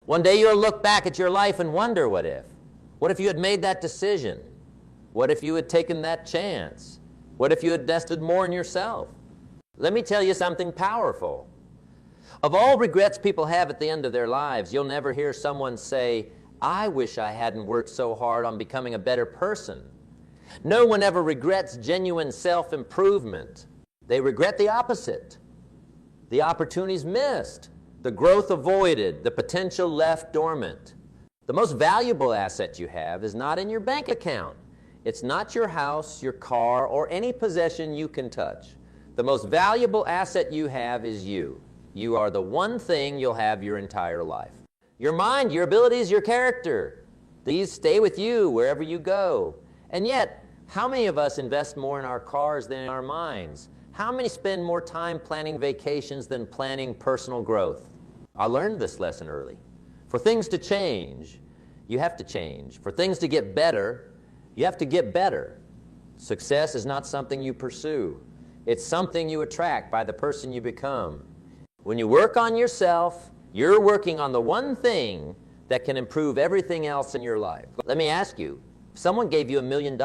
One day you'll look back at your life and wonder, what if? What if you had made that decision? What if you had taken that chance? What if you had invested more in yourself? Let me tell you something powerful. Of all regrets people have at the end of their lives, you'll never hear someone say, I wish I hadn't worked so hard on becoming a better person. No one ever regrets genuine self-improvement. They regret the opposite. The opportunities missed, the growth avoided, the potential left dormant. The most valuable asset you have is not in your bank account. It's not your house, your car, or any possession you can touch. The most valuable asset you have is you. You are the one thing you'll have your entire life. Your mind, your abilities, your character. These stay with you wherever you go. And yet, how many of us invest more in our cars than in our minds? How many spend more time planning vacations than planning personal growth? I learned this lesson early. For things to change, you have to change. For things to get better, you have to get better. Success is not something you pursue. It's something you attract by the person you become. When you work on yourself, you're working on the one thing that can improve everything else in your life. Let me ask you, if someone gave you $1 million,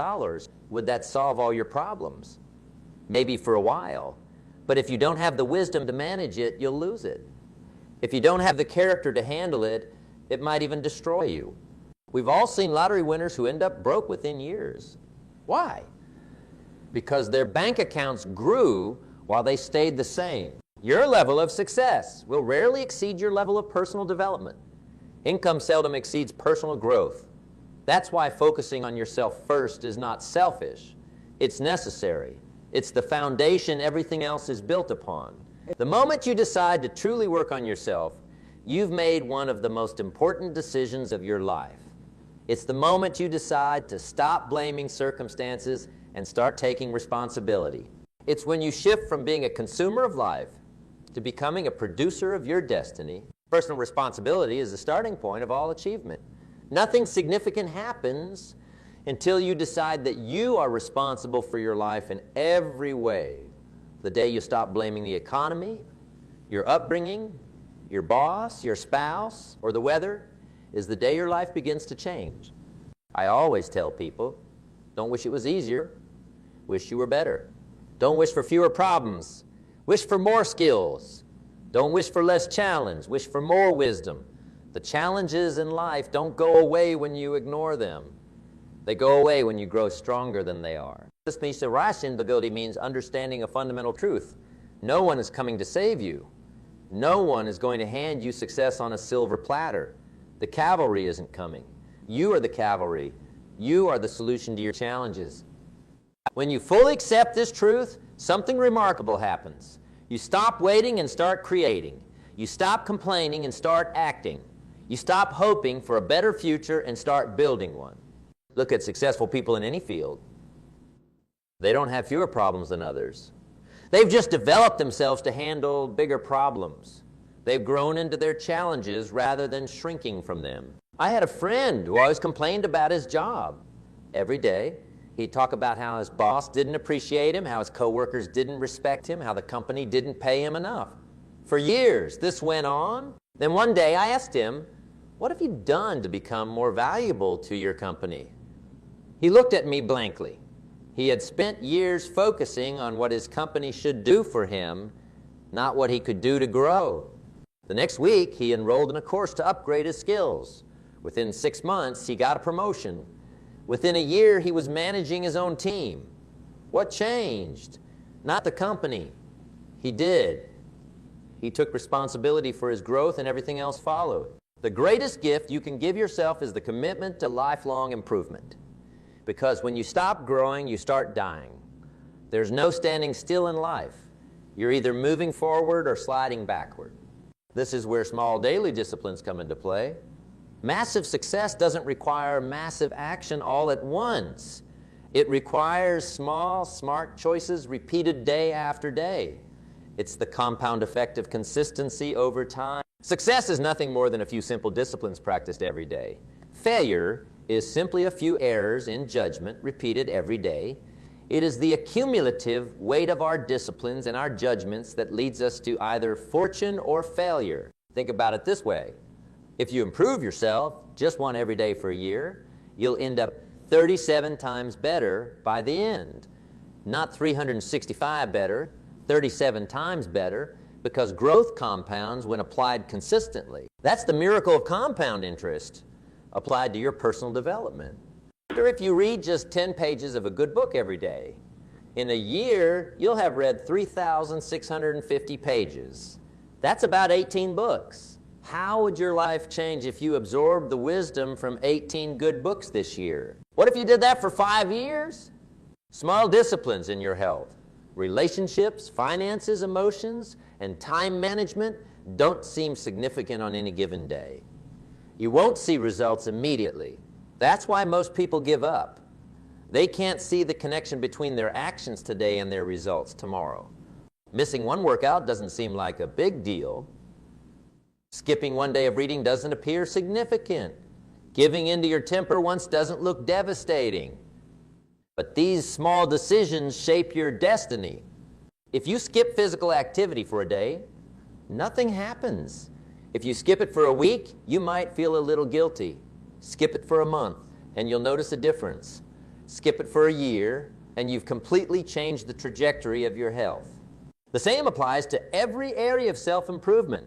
would that solve all your problems? Maybe for a while. But if you don't have the wisdom to manage it, you'll lose it. If you don't have the character to handle it, it might even destroy you. We've all seen lottery winners who end up broke within years. Why? Because their bank accounts grew while they stayed the same. Your level of success will rarely exceed your level of personal development. Income seldom exceeds personal growth. That's why focusing on yourself first is not selfish. It's necessary. It's the foundation everything else is built upon. The moment you decide to truly work on yourself, you've made one of the most important decisions of your life. It's the moment you decide to stop blaming circumstances and start taking responsibility. It's when you shift from being a consumer of life to becoming a producer of your destiny. Personal responsibility is the starting point of all achievement. Nothing significant happens until you decide that you are responsible for your life in every way. The day you stop blaming the economy, your upbringing, your boss, your spouse, or the weather is the day your life begins to change. I always tell people, don't wish it was easier, wish you were better. Don't wish for fewer problems. Wish for more skills. Don't wish for less challenge. Wish for more wisdom. The challenges in life don't go away when you ignore them. They go away when you grow stronger than they are. This means ability means understanding a fundamental truth. No one is coming to save you. No one is going to hand you success on a silver platter. The cavalry isn't coming. You are the cavalry. You are the solution to your challenges. When you fully accept this truth, something remarkable happens. You stop waiting and start creating. You stop complaining and start acting. You stop hoping for a better future and start building one. Look at successful people in any field. They don't have fewer problems than others. They've just developed themselves to handle bigger problems. They've grown into their challenges rather than shrinking from them. I had a friend who always complained about his job. Every day, he'd talk about how his boss didn't appreciate him, how his coworkers didn't respect him, how the company didn't pay him enough. For years, this went on. Then one day I asked him, what have you done to become more valuable to your company? He looked at me blankly. He had spent years focusing on what his company should do for him, not what he could do to grow. The next week, he enrolled in a course to upgrade his skills. Within 6 months, he got a promotion. Within a year, he was managing his own team. What changed? Not the company. He did. He took responsibility for his growth and everything else followed. The greatest gift you can give yourself is the commitment to lifelong improvement. Because when you stop growing, you start dying. There's no standing still in life. You're either moving forward or sliding backward. This is where small daily disciplines come into play. Massive success doesn't require massive action all at once. It requires small, smart choices repeated day after day. It's the compound effect of consistency over time. Success is nothing more than a few simple disciplines practiced every day. Failure is simply a few errors in judgment repeated every day. It is the accumulative weight of our disciplines and our judgments that leads us to either fortune or failure. Think about it this way. If you improve yourself just one every day for a year, you'll end up 37 times better by the end. Not 365 better, 37 times better, because growth compounds when applied consistently. That's the miracle of compound interest applied to your personal development. Or if you read just 10 pages of a good book every day, in a year, you'll have read 3,650 pages. That's about 18 books. How would your life change if you absorbed the wisdom from 18 good books this year? What if you did that for 5 years? Small disciplines in your health, relationships, finances, emotions, and time management don't seem significant on any given day. You won't see results immediately. That's why most people give up. They can't see the connection between their actions today and their results tomorrow. Missing one workout doesn't seem like a big deal. Skipping one day of reading doesn't appear significant. Giving into your temper once doesn't look devastating. But these small decisions shape your destiny. If you skip physical activity for a day, nothing happens. If you skip it for a week, you might feel a little guilty. Skip it for a month, and you'll notice a difference. Skip it for a year, and you've completely changed the trajectory of your health. The same applies to every area of self-improvement.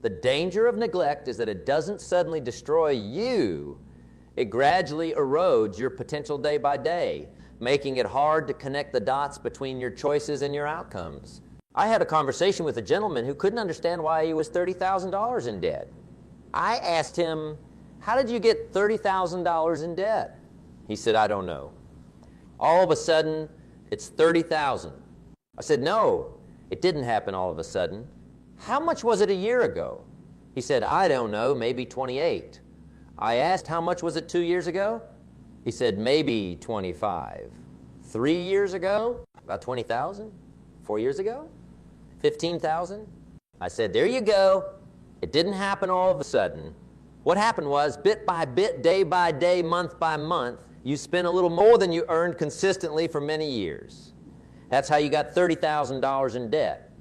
The danger of neglect is that it doesn't suddenly destroy you. It gradually erodes your potential day by day, making it hard to connect the dots between your choices and your outcomes. I had a conversation with a gentleman who couldn't understand why he was $30,000 in debt. I asked him, "How did you get $30,000 in debt?" He said, "I don't know." All of a sudden, it's $30,000. I said, "No, it didn't happen all of a sudden. How much was it a year ago?" He said, "I don't know, maybe 28. I asked, "How much was it 2 years ago?" He said, "Maybe 25. 3 years ago? About 20,000? 4 years ago? 15,000? I said, "There you go. It didn't happen all of a sudden. What happened was, bit by bit, day by day, month by month, you spent a little more than you earned consistently for many years. That's how you got $30,000 in debt."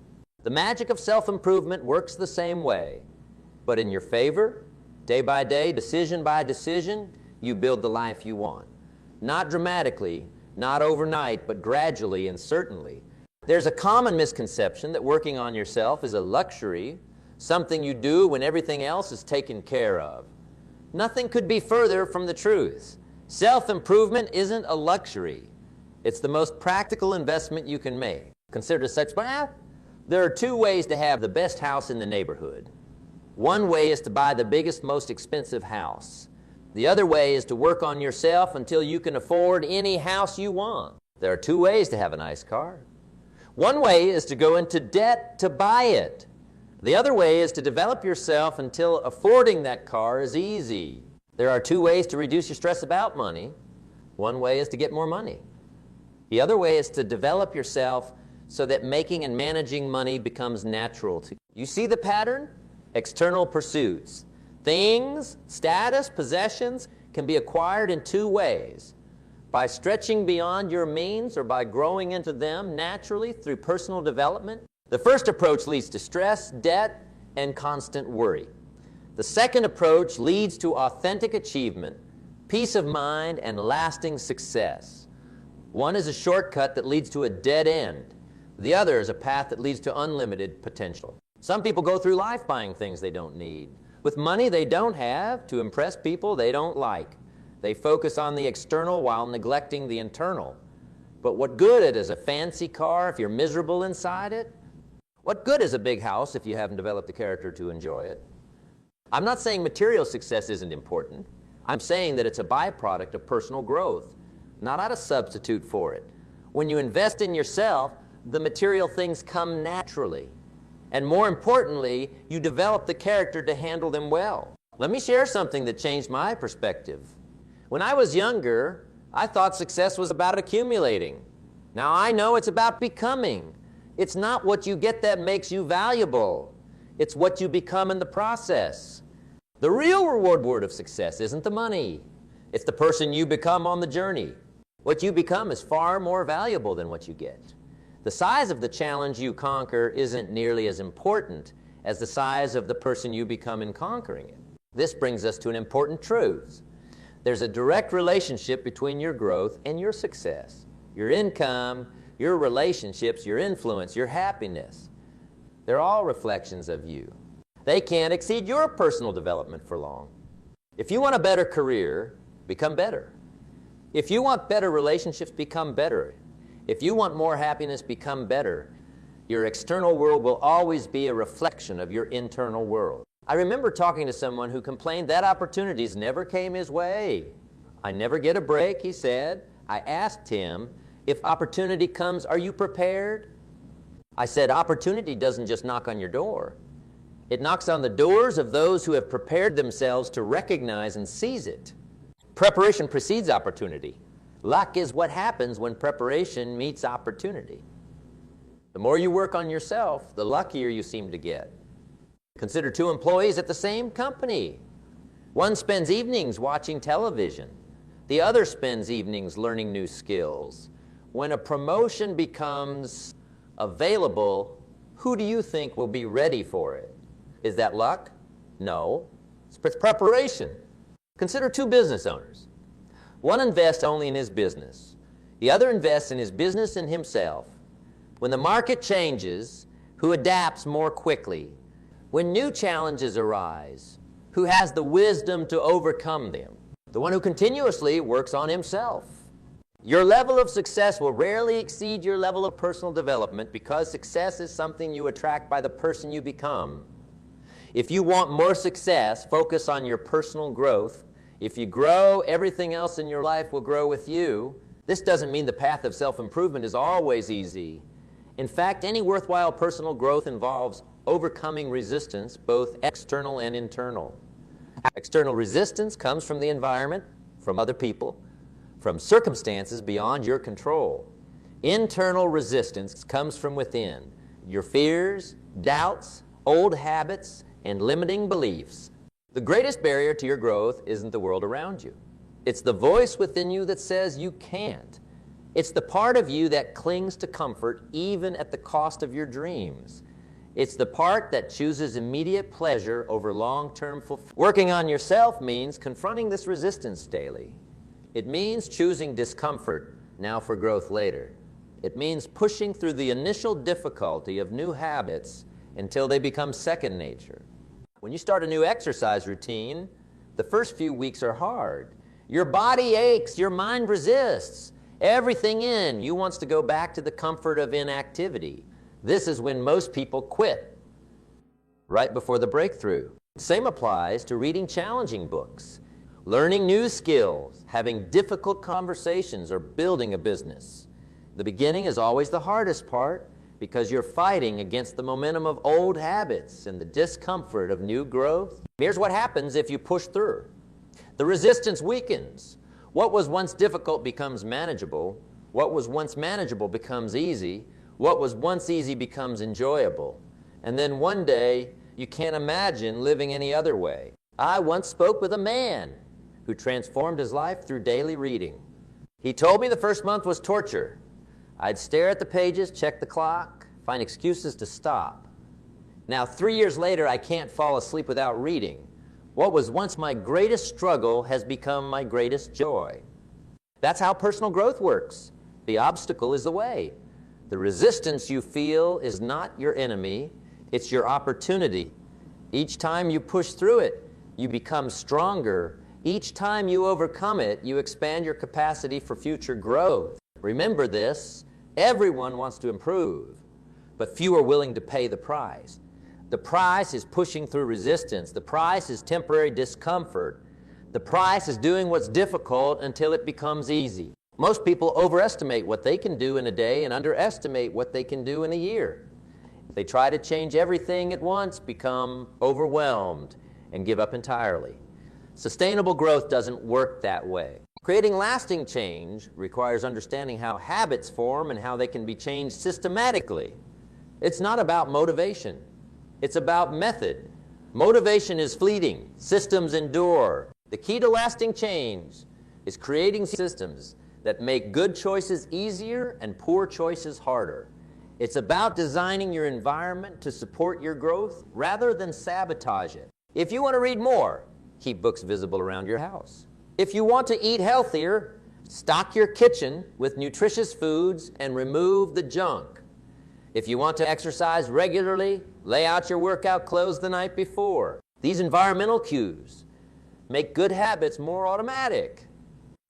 The magic of self-improvement works the same way, but in your favor, day by day, decision by decision, you build the life you want. Not dramatically, not overnight, but gradually and certainly. There's a common misconception that working on yourself is a luxury, something you do when everything else is taken care of. Nothing could be further from the truth. Self-improvement isn't a luxury. It's the most practical investment you can make. Considered as such, there are 2 ways to have the best house in the neighborhood. One way is to buy the biggest, most expensive house. The other way is to work on yourself until you can afford any house you want. There are 2 ways to have a nice car. One way is to go into debt to buy it. The other way is to develop yourself until affording that car is easy. There are 2 ways to reduce your stress about money. One way is to get more money. The other way is to develop yourself so that making and managing money becomes natural to you. You see the pattern? External pursuits. Things, status, possessions can be acquired in 2 ways. By stretching beyond your means or by growing into them naturally through personal development. The first approach leads to stress, debt, and constant worry. The second approach leads to authentic achievement, peace of mind, and lasting success. One is a shortcut that leads to a dead end. The other is a path that leads to unlimited potential. Some people go through life buying things they don't need, with money they don't have, to impress people they don't like. They focus on the external while neglecting the internal. But what good is a fancy car if you're miserable inside it? What good is a big house if you haven't developed the character to enjoy it? I'm not saying material success isn't important. I'm saying that it's a byproduct of personal growth, not a substitute for it. When you invest in yourself, the material things come naturally. And more importantly, you develop the character to handle them well. Let me share something that changed my perspective. When I was younger, I thought success was about accumulating. Now I know it's about becoming. It's not what you get that makes you valuable. It's what you become in the process. The real reward of success isn't the money. It's the person you become on the journey. What you become is far more valuable than what you get. The size of the challenge you conquer isn't nearly as important as the size of the person you become in conquering it. This brings us to an important truth. There's a direct relationship between your growth and your success. Your income, your relationships, your influence, your happiness. They're all reflections of you. They can't exceed your personal development for long. If you want a better career, become better. If you want better relationships, become better. If you want more happiness, become better. Your external world will always be a reflection of your internal world. I remember talking to someone who complained that opportunities never came his way. I never get a break, he said. I asked him, if opportunity comes, are you prepared? I said, opportunity doesn't just knock on your door. It knocks on the doors of those who have prepared themselves to recognize and seize it. Preparation precedes opportunity. Luck is what happens when preparation meets opportunity. The more you work on yourself, the luckier you seem to get. Consider two employees at the same company. One spends evenings watching television. The other spends evenings learning new skills. When a promotion becomes available, who do you think will be ready for it? Is that luck? No. It's preparation. Consider two business owners. One invests only in his business. The other invests in his business and himself. When the market changes, who adapts more quickly? When new challenges arise, who has the wisdom to overcome them? The one who continuously works on himself. Your level of success will rarely exceed your level of personal development because success is something you attract by the person you become. If you want more success, focus on your personal growth. If you grow, everything else in your life will grow with you. This doesn't mean the path of self-improvement is always easy. In fact, any worthwhile personal growth involves overcoming resistance, both external and internal. External resistance comes from the environment, from other people, from circumstances beyond your control. Internal resistance comes from within, your fears, doubts, old habits, and limiting beliefs. The greatest barrier to your growth isn't the world around you. It's the voice within you that says you can't. It's the part of you that clings to comfort even at the cost of your dreams. It's the part that chooses immediate pleasure over long-term fulfillment. Working on yourself means confronting this resistance daily. It means choosing discomfort now for growth later. It means pushing through the initial difficulty of new habits until they become second nature. When you start a new exercise routine, the first few weeks are hard. Your body aches, your mind resists. Everything in you wants to go back to the comfort of inactivity. This is when most people quit, right before the breakthrough. Same applies to reading challenging books, learning new skills, having difficult conversations, or building a business. The beginning is always the hardest part because you're fighting against the momentum of old habits and the discomfort of new growth. Here's what happens if you push through. The resistance weakens. What was once difficult becomes manageable. What was once manageable becomes easy. What was once easy becomes enjoyable. And then one day, you can't imagine living any other way. I once spoke with a man who transformed his life through daily reading. He told me the first month was torture. I'd stare at the pages, check the clock, find excuses to stop. Now, 3 years later, I can't fall asleep without reading. What was once my greatest struggle has become my greatest joy. That's how personal growth works. The obstacle is the way. The resistance you feel is not your enemy, it's your opportunity. Each time you push through it, you become stronger. Each time you overcome it, you expand your capacity for future growth. Remember this, everyone wants to improve, but few are willing to pay the price. The price is pushing through resistance. The price is temporary discomfort. The price is doing what's difficult until it becomes easy. Most people overestimate what they can do in a day and underestimate what they can do in a year. They try to change everything at once, become overwhelmed, and give up entirely. Sustainable growth doesn't work that way. Creating lasting change requires understanding how habits form and how they can be changed systematically. It's not about motivation. It's about method. Motivation is fleeting. Systems endure. The key to lasting change is creating systems that make good choices easier and poor choices harder. It's about designing your environment to support your growth rather than sabotage it. If you want to read more, keep books visible around your house. If you want to eat healthier, stock your kitchen with nutritious foods and remove the junk. If you want to exercise regularly, lay out your workout clothes the night before. These environmental cues make good habits more automatic.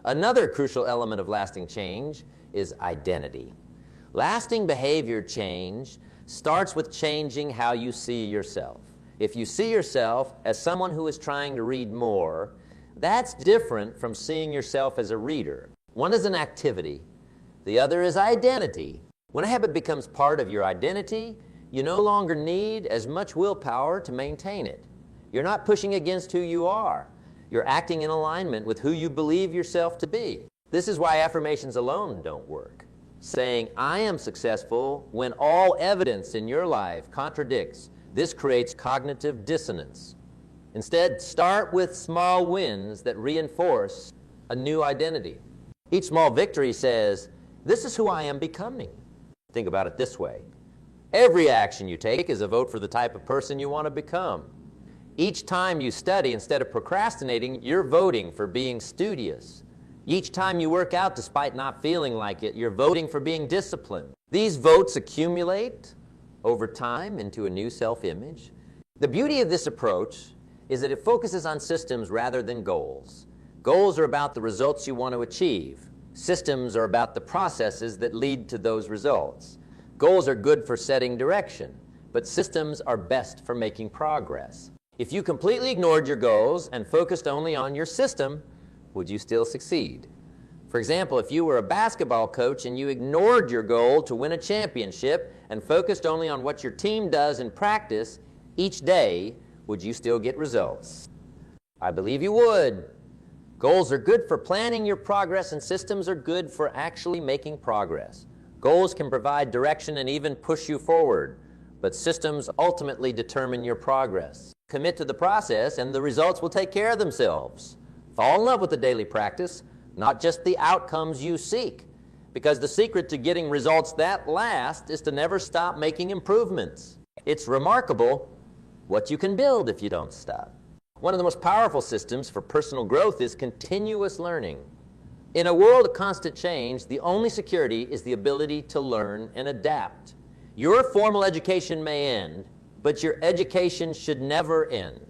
Another crucial element of lasting change is identity. Lasting behavior change starts with changing how you see yourself. If you see yourself as someone who is trying to read more, that's different from seeing yourself as a reader. One is an activity, the other is identity. When a habit becomes part of your identity, you no longer need as much willpower to maintain it. You're not pushing against who you are. You're acting in alignment with who you believe yourself to be. This is why affirmations alone don't work. Saying, "I am successful," when all evidence in your life contradicts, this creates cognitive dissonance. Instead, start with small wins that reinforce a new identity. Each small victory says, "This is who I am becoming." Think about it this way. Every action you take is a vote for the type of person you want to become. Each time you study, instead of procrastinating, you're voting for being studious. Each time you work out despite not feeling like it, you're voting for being disciplined. These votes accumulate over time into a new self-image. The beauty of this approach is that it focuses on systems rather than goals. Goals are about the results you want to achieve. Systems are about the processes that lead to those results. Goals are good for setting direction, but systems are best for making progress. If you completely ignored your goals and focused only on your system, would you still succeed? For example, if you were a basketball coach and you ignored your goal to win a championship and focused only on what your team does in practice each day, would you still get results? I believe you would. Goals are good for planning your progress, and systems are good for actually making progress. Goals can provide direction and even push you forward, but systems ultimately determine your progress. Commit to the process and the results will take care of themselves. Fall in love with the daily practice, not just the outcomes you seek, because the secret to getting results that last is to never stop making improvements. It's remarkable what you can build if you don't stop. One of the most powerful systems for personal growth is continuous learning. In a world of constant change, the only security is the ability to learn and adapt. Your formal education may end, but your education should never end.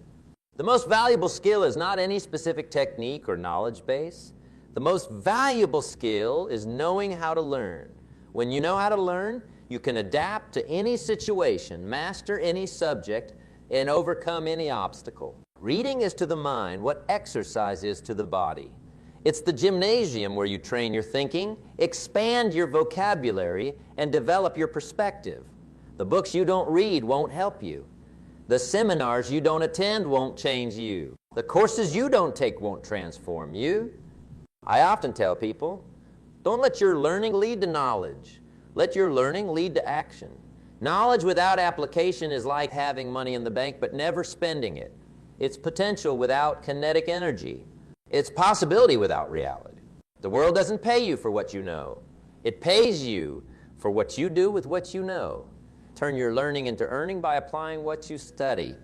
The most valuable skill is not any specific technique or knowledge base. The most valuable skill is knowing how to learn. When you know how to learn, you can adapt to any situation, master any subject, and overcome any obstacle. Reading is to the mind what exercise is to the body. It's the gymnasium where you train your thinking, expand your vocabulary, and develop your perspective. The books you don't read won't help you. The seminars you don't attend won't change you. The courses you don't take won't transform you. I often tell people, don't let your learning lead to knowledge. Let your learning lead to action. Knowledge without application is like having money in the bank but never spending it. It's potential without kinetic energy. It's possibility without reality. The world doesn't pay you for what you know. It pays you for what you do with what you know. Turn your learning into earning by applying what you study.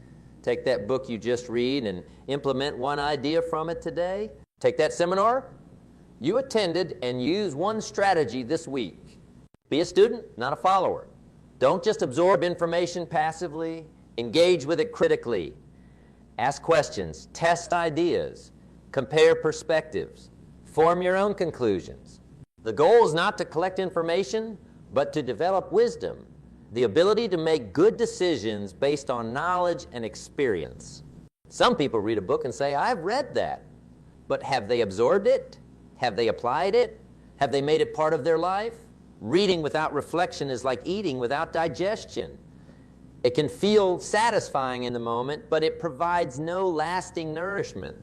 Take that book you just read and implement one idea from it today. Take that seminar you attended and use one strategy this week. Be a student, not a follower. Don't just absorb information passively. Engage with it critically. Ask questions, test ideas, compare perspectives, form your own conclusions. The goal is not to collect information, but to develop wisdom, the ability to make good decisions based on knowledge and experience. Some people read a book and say, "I've read that," but have they absorbed it? Have they applied it? Have they made it part of their life? Reading without reflection is like eating without digestion. It can feel satisfying in the moment, but it provides no lasting nourishment.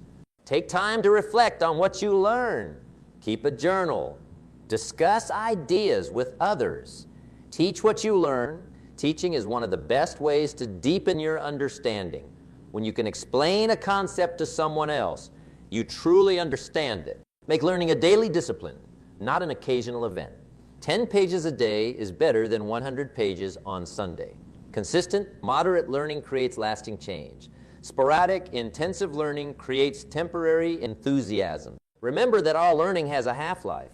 Take time to reflect on what you learn. Keep a journal. Discuss ideas with others. Teach what you learn. Teaching is one of the best ways to deepen your understanding. When you can explain a concept to someone else, you truly understand it. Make learning a daily discipline, not an occasional event. 10 pages a day is better than 100 pages on Sunday. Consistent, moderate learning creates lasting change. Sporadic, intensive learning creates temporary enthusiasm. Remember that all learning has a half-life.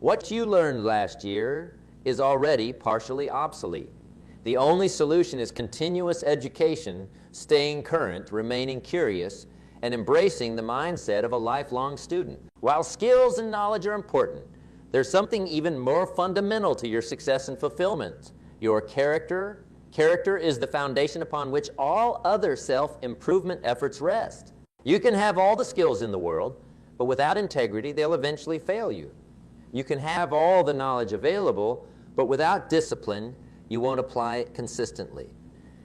What you learned last year is already partially obsolete. The only solution is continuous education, staying current, remaining curious, and embracing the mindset of a lifelong student. While skills and knowledge are important, there's something even more fundamental to your success and fulfillment: your character. Character is the foundation upon which all other self-improvement efforts rest. You can have all the skills in the world, but without integrity, they'll eventually fail you. You can have all the knowledge available, but without discipline, you won't apply it consistently.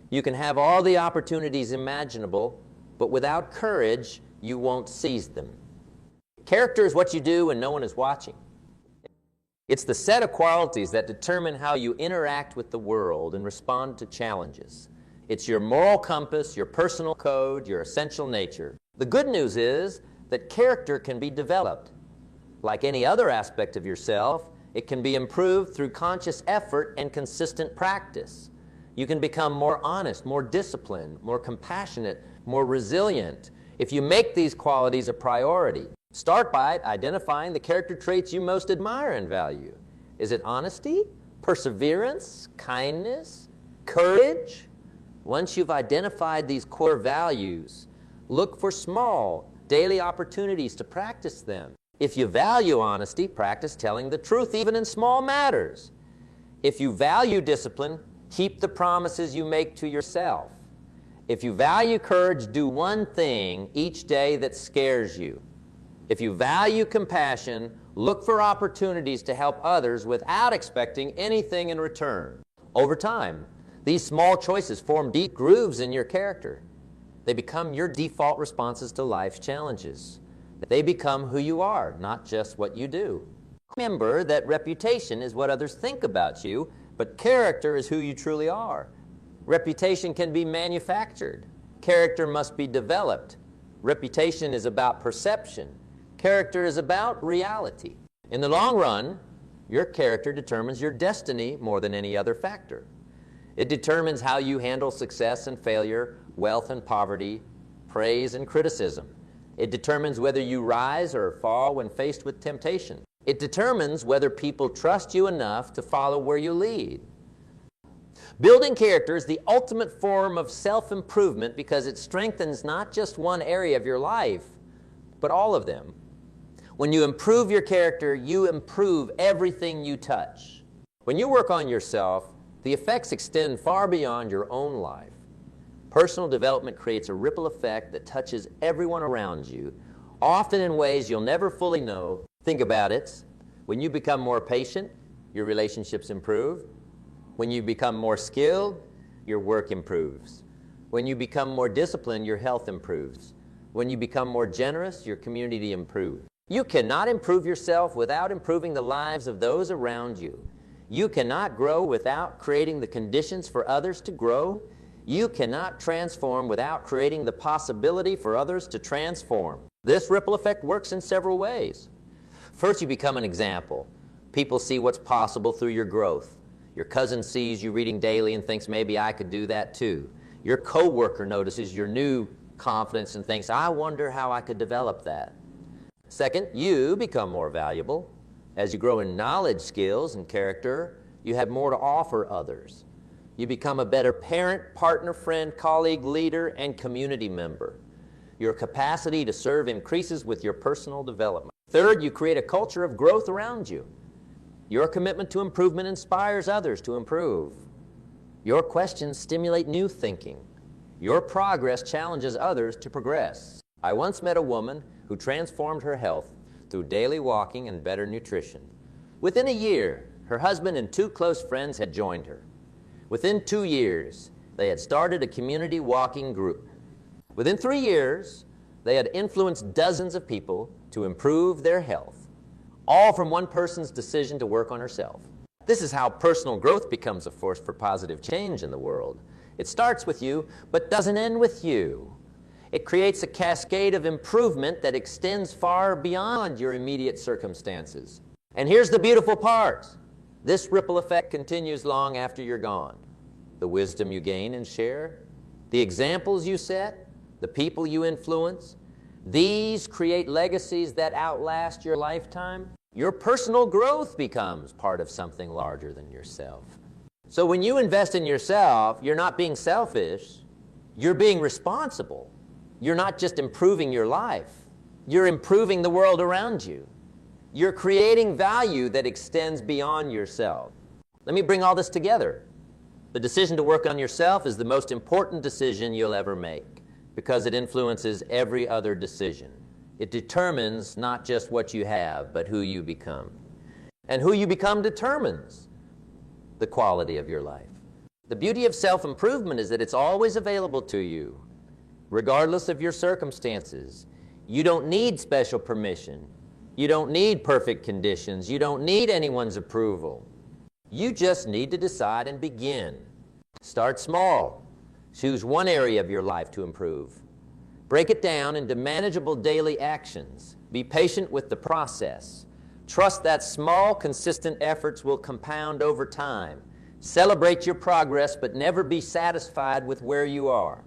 You can have all the opportunities imaginable, but without courage, you won't seize them. Character is what you do when no one is watching. It's the set of qualities that determine how you interact with the world and respond to challenges. It's your moral compass, your personal code, your essential nature. The good news is that character can be developed. Like any other aspect of yourself, it can be improved through conscious effort and consistent practice. You can become more honest, more disciplined, more compassionate, more resilient if you make these qualities a priority. Start by identifying the character traits you most admire and value. Is it honesty, perseverance, kindness, courage? Once you've identified these core values, look for small, daily opportunities to practice them. If you value honesty, practice telling the truth even in small matters. If you value discipline, keep the promises you make to yourself. If you value courage, do one thing each day that scares you. If you value compassion, look for opportunities to help others without expecting anything in return. Over time, these small choices form deep grooves in your character. They become your default responses to life's challenges. They become who you are, not just what you do. Remember that reputation is what others think about you, but character is who you truly are. Reputation can be manufactured. Character must be developed. Reputation is about perception. Character is about reality. In the long run, your character determines your destiny more than any other factor. It determines how you handle success and failure, wealth and poverty, praise and criticism. It determines whether you rise or fall when faced with temptation. It determines whether people trust you enough to follow where you lead. Building character is the ultimate form of self-improvement because it strengthens not just one area of your life, but all of them. When you improve your character, you improve everything you touch. When you work on yourself, the effects extend far beyond your own life. Personal development creates a ripple effect that touches everyone around you, often in ways you'll never fully know. Think about it. When you become more patient, your relationships improve. When you become more skilled, your work improves. When you become more disciplined, your health improves. When you become more generous, your community improves. You cannot improve yourself without improving the lives of those around you. You cannot grow without creating the conditions for others to grow. You cannot transform without creating the possibility for others to transform. This ripple effect works in several ways. First, you become an example. People see what's possible through your growth. Your cousin sees you reading daily and thinks, maybe I could do that too. Your coworker notices your new confidence and thinks, I wonder how I could develop that. Second, you become more valuable. As you grow in knowledge, skills, and character, you have more to offer others. You become a better parent, partner, friend, colleague, leader, and community member. Your capacity to serve increases with your personal development. Third, you create a culture of growth around you. Your commitment to improvement inspires others to improve. Your questions stimulate new thinking. Your progress challenges others to progress. I once met a woman who transformed her health through daily walking and better nutrition. Within a year, her husband and 2 close friends had joined her. Within 2 years, they had started a community walking group. Within 3 years, they had influenced dozens of people to improve their health, all from one person's decision to work on herself. This is how personal growth becomes a force for positive change in the world. It starts with you, but doesn't end with you. It creates a cascade of improvement that extends far beyond your immediate circumstances. And here's the beautiful part. This ripple effect continues long after you're gone. The wisdom you gain and share, the examples you set, the people you influence, these create legacies that outlast your lifetime. Your personal growth becomes part of something larger than yourself. So when you invest in yourself, you're not being selfish, you're being responsible. You're not just improving your life, you're improving the world around you. You're creating value that extends beyond yourself. Let me bring all this together. The decision to work on yourself is the most important decision you'll ever make because it influences every other decision. It determines not just what you have, but who you become. And who you become determines the quality of your life. The beauty of self-improvement is that it's always available to you, regardless of your circumstances. You don't need special permission. You don't need perfect conditions. You don't need anyone's approval. You just need to decide and begin. Start small. Choose one area of your life to improve. Break it down into manageable daily actions. Be patient with the process. Trust that small, consistent efforts will compound over time. Celebrate your progress, but never be satisfied with where you are.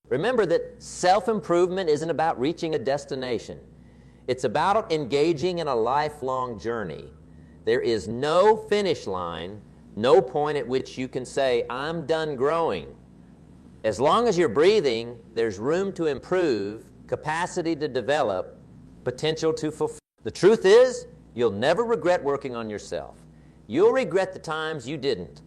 Remember that self-improvement isn't about reaching a destination. It's about engaging in a lifelong journey. There is no finish line, no point at which you can say, I'm done growing. As long as you're breathing, there's room to improve, capacity to develop, potential to fulfill. The truth is, you'll never regret working on yourself. You'll regret the times you didn't,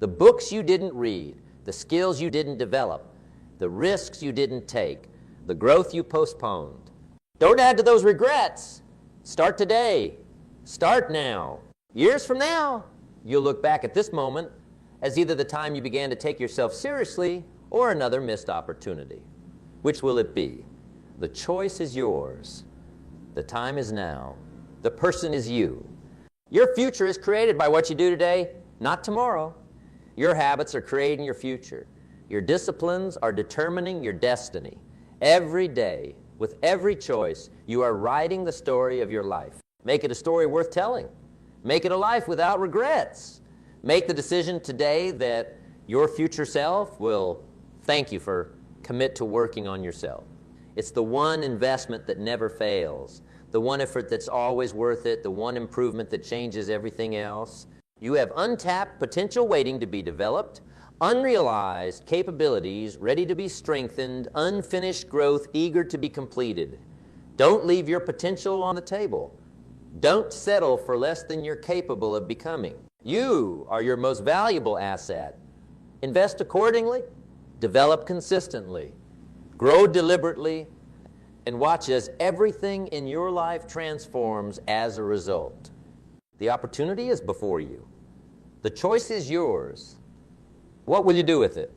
the books you didn't read, the skills you didn't develop, the risks you didn't take, the growth you postponed. Don't add to those regrets. Start today. Start now. Years from now, you'll look back at this moment as either the time you began to take yourself seriously or another missed opportunity. Which will it be? The choice is yours. The time is now. The person is you. Your future is created by what you do today, not tomorrow. Your habits are creating your future. Your disciplines are determining your destiny. Every day, with every choice, you are writing the story of your life. Make it a story worth telling. Make it a life without regrets. Make the decision today that your future self will thank you for commit to working on yourself. It's the one investment that never fails, the one effort that's always worth it, the one improvement that changes everything else. You have untapped potential waiting to be developed, unrealized capabilities ready to be strengthened, unfinished growth eager to be completed. Don't leave your potential on the table. Don't settle for less than you're capable of becoming. You are your most valuable asset. Invest accordingly, develop consistently, grow deliberately, and watch as everything in your life transforms as a result. The opportunity is before you. The choice is yours. What will you do with it?